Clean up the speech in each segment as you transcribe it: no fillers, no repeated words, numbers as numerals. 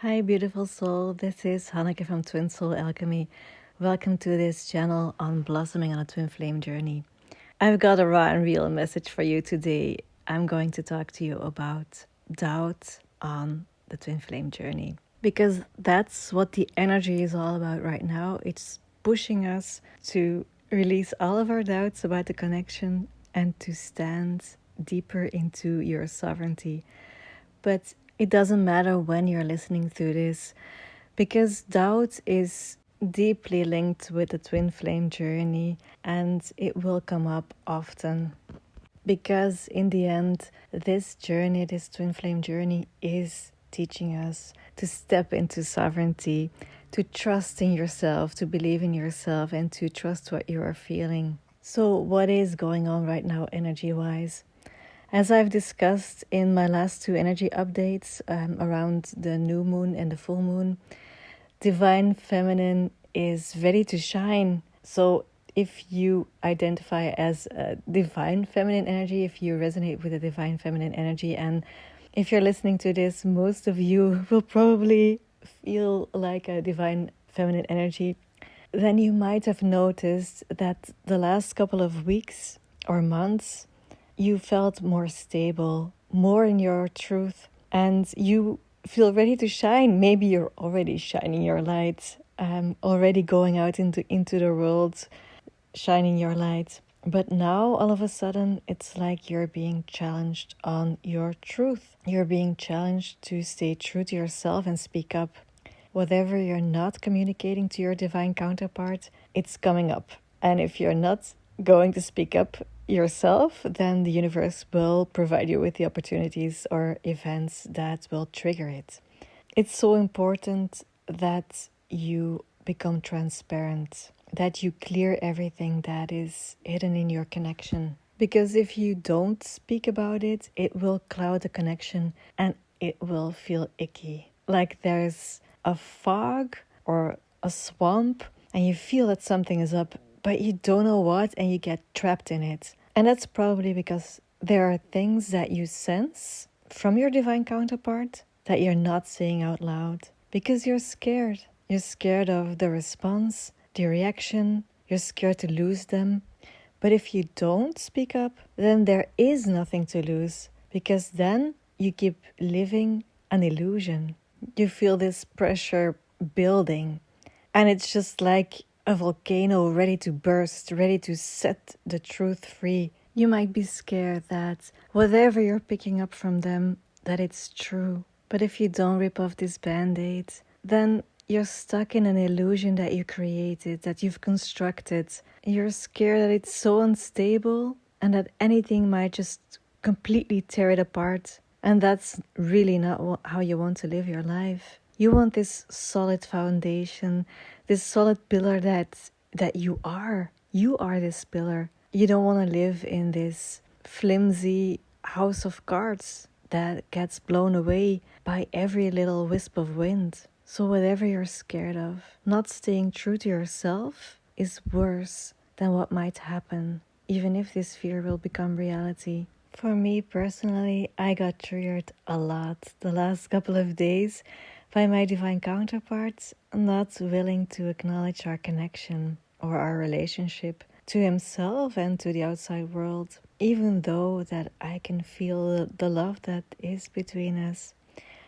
Hi, beautiful soul. This is Hanneke from Twin Soul Alchemy. Welcome to this channel on blossoming on a twin flame journey. I've got a raw and real message for you today. I'm going to talk to you about doubt on the twin flame journey because that's what the energy is all about right now. It's pushing us to release all of our doubts about the connection and to stand deeper into your sovereignty. But it doesn't matter when you're listening to this, because doubt is deeply linked with the twin flame journey and it will come up often. Because in the end, this journey, this twin flame journey, is teaching us to step into sovereignty, to trust in yourself, to believe in yourself, and to trust what you are feeling. So, what is going on right now, energy wise? As I've discussed in my last two energy updates around the new moon and the full moon, divine feminine is ready to shine. So if you identify as a divine feminine energy, if you resonate with the divine feminine energy, and if you're listening to this, most of you will probably feel like a divine feminine energy, then you might have noticed that the last couple of weeks or months, you felt more stable, more in your truth, and you feel ready to shine. Maybe you're already shining your light, already going out into the world, shining your light. But now, all of a sudden, it's like you're being challenged on your truth. You're being challenged to stay true to yourself and speak up. Whatever you're not communicating to your divine counterpart, it's coming up. And if you're not going to speak up yourself, then the universe will provide you with the opportunities or events that will trigger it. It's so important that you become transparent, that you clear everything that is hidden in your connection. Because if you don't speak about it, it will cloud the connection and it will feel icky. Like there's a fog or a swamp and you feel that something is up, but you don't know what, and you get trapped in it. And that's probably because there are things that you sense from your divine counterpart that you're not saying out loud because you're scared. You're scared of the response, the reaction. You're scared to lose them. But if you don't speak up, then there is nothing to lose, because then you keep living an illusion. You feel this pressure building, and it's just like a volcano ready to burst, ready to set the truth free. You might be scared that whatever you're picking up from them, that it's true. But if you don't rip off this band-aid, then you're stuck in an illusion that you created, that you've constructed. You're scared that it's so unstable and that anything might just completely tear it apart. And that's really not how you want to live your life. You want this solid foundation, this solid pillar that you are. You are this pillar. You don't want to live in this flimsy house of cards that gets blown away by every little wisp of wind. So whatever you're scared of, not staying true to yourself is worse than what might happen, even if this fear will become reality. For me personally, I got triggered a lot the last couple of days by my divine counterparts not willing to acknowledge our connection or our relationship to himself and to the outside world, even though that I can feel the love that is between us.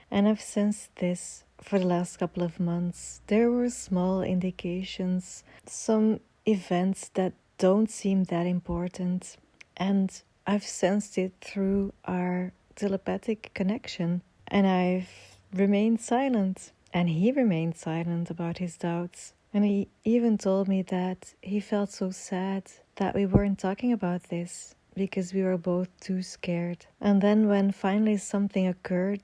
And I've sensed this for the last couple of months. There were small indications, some events that don't seem that important, and I've sensed it through our telepathic connection, and I've remained silent, and he remained silent about his doubts. And he even told me that he felt so sad that we weren't talking about this because we were both too scared. And then when finally something occurred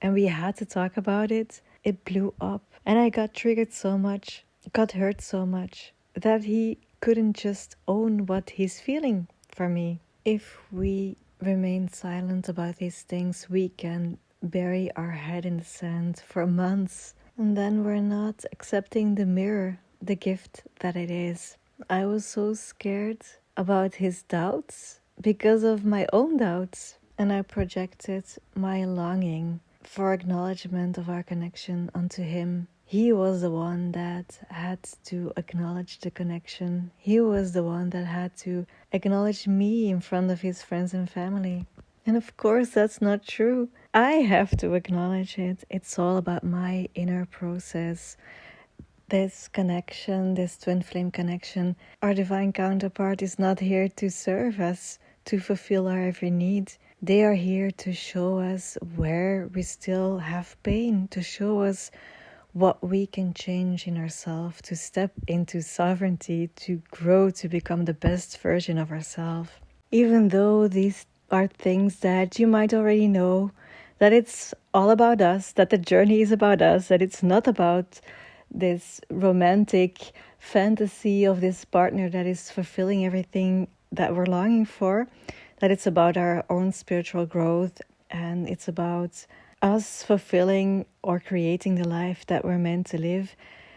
and we had to talk about it, it blew up. And I got triggered so much, got hurt so much, that he couldn't just own what he's feeling for me. If we remain silent about these things, we can bury our head in the sand for months, and then we're not accepting the mirror, the gift that it is. I was so scared about his doubts because of my own doubts, and I projected my longing for acknowledgement of our connection unto Him. He was the one that had to acknowledge the connection. He was the one that had to acknowledge me in front of His friends and family. And of course, that's not true. I have to acknowledge it. It's all about my inner process. This connection, this twin flame connection, our divine counterpart is not here to serve us, to fulfill our every need. They are here to show us where we still have pain, to show us what we can change in ourselves, to step into sovereignty, to grow, to become the best version of ourselves. Even though these are things that you might already know, that it's all about us, that the journey is about us, that it's not about this romantic fantasy of this partner that is fulfilling everything that we're longing for, that it's about our own spiritual growth, and it's about us fulfilling or creating the life that we're meant to live.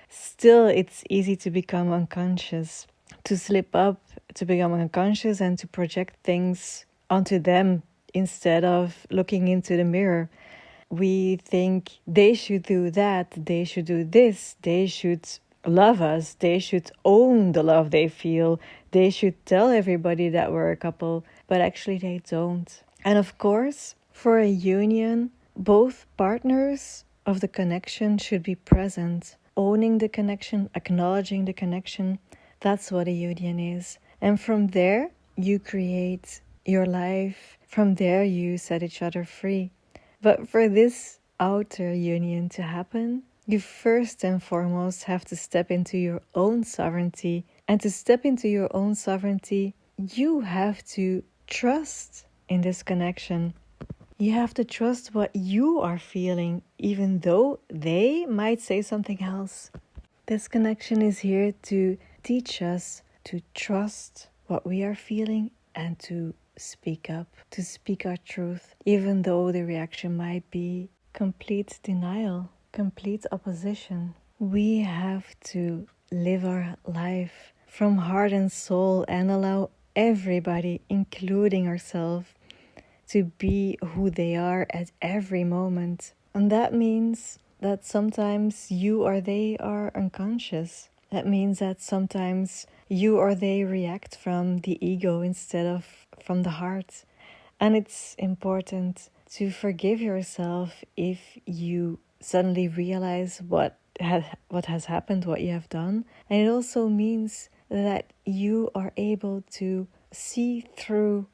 Still, it's easy to become unconscious, to slip up, to become unconscious and to project things onto them instead of looking into the mirror. We think they should do that, they should do this, they should love us, they should own the love they feel, they should tell everybody that we're a couple, but actually they don't. And of course, for a union, both partners of the connection should be present, owning the connection, acknowledging the connection. That's what a union is. And from there, you create your life. From there, you set each other free. But for this outer union to happen, you first and foremost have to step into your own sovereignty. And to step into your own sovereignty, you have to trust in this connection. You have to trust what you are feeling, even though they might say something else. This connection is here to teach us to trust what we are feeling and to speak up, to speak our truth, even though the reaction might be complete denial, complete opposition. We have to live our life from heart and soul and allow everybody, including ourselves, to be who they are at every moment. And that means that sometimes you or they are unconscious. That means that sometimes you or they react from the ego instead of from the heart. And it's important to forgive yourself if you suddenly realize what has happened, what you have done. And it also means that you are able to see through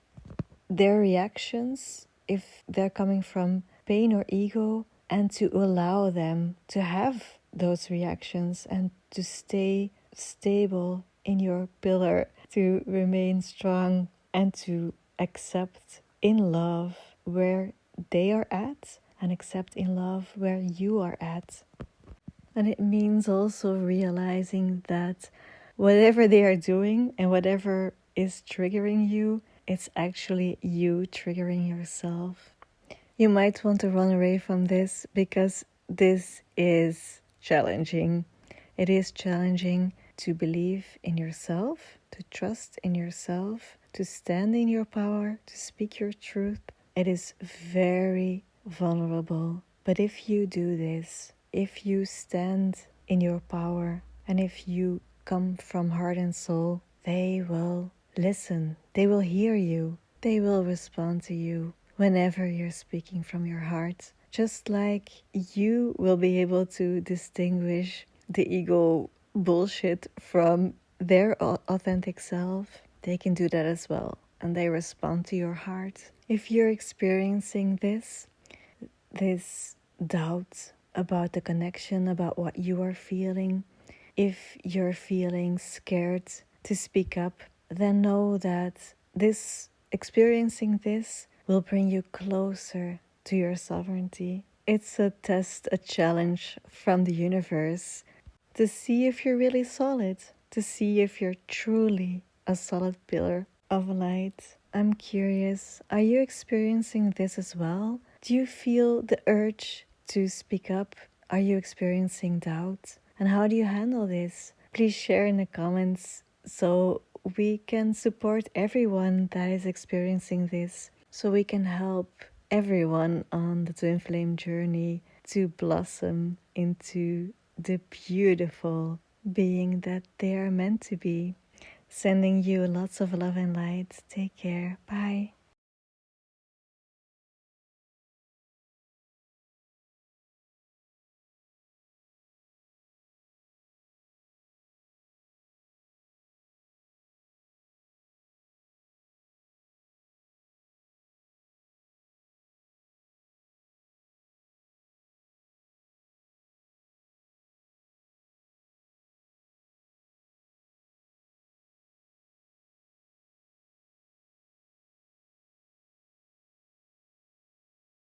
their reactions, if they're coming from pain or ego, and to allow them to have those reactions and to stay stable in your pillar, to remain strong and to accept in love where they are at and accept in love where you are at. And it means also realizing that whatever they are doing and whatever is triggering you, it's actually you triggering yourself. You might want to run away from this because this is challenging. It is challenging to believe in yourself, to trust in yourself, to stand in your power, to speak your truth. It is very vulnerable. But if you do this, if you stand in your power, and if you come from heart and soul, they will listen. They will hear you. They will respond to you whenever you're speaking from your heart. Just like you will be able to distinguish the ego bullshit from their authentic self, they can do that as well. And they respond to your heart. If you're experiencing this doubt about the connection, about what you are feeling, if you're feeling scared to speak up, then know that experiencing this will bring you closer to your sovereignty. It's a test, a challenge from the universe to see if you're really solid, to see if you're truly a solid pillar of light. I'm curious, are you experiencing this as well? Do you feel the urge to speak up? Are you experiencing doubt? And how do you handle this? Please share in the comments so we can support everyone that is experiencing this, so we can help everyone on the twin flame journey to blossom into the beautiful being that they are meant to be. Sending you lots of love and light. Take care. Bye.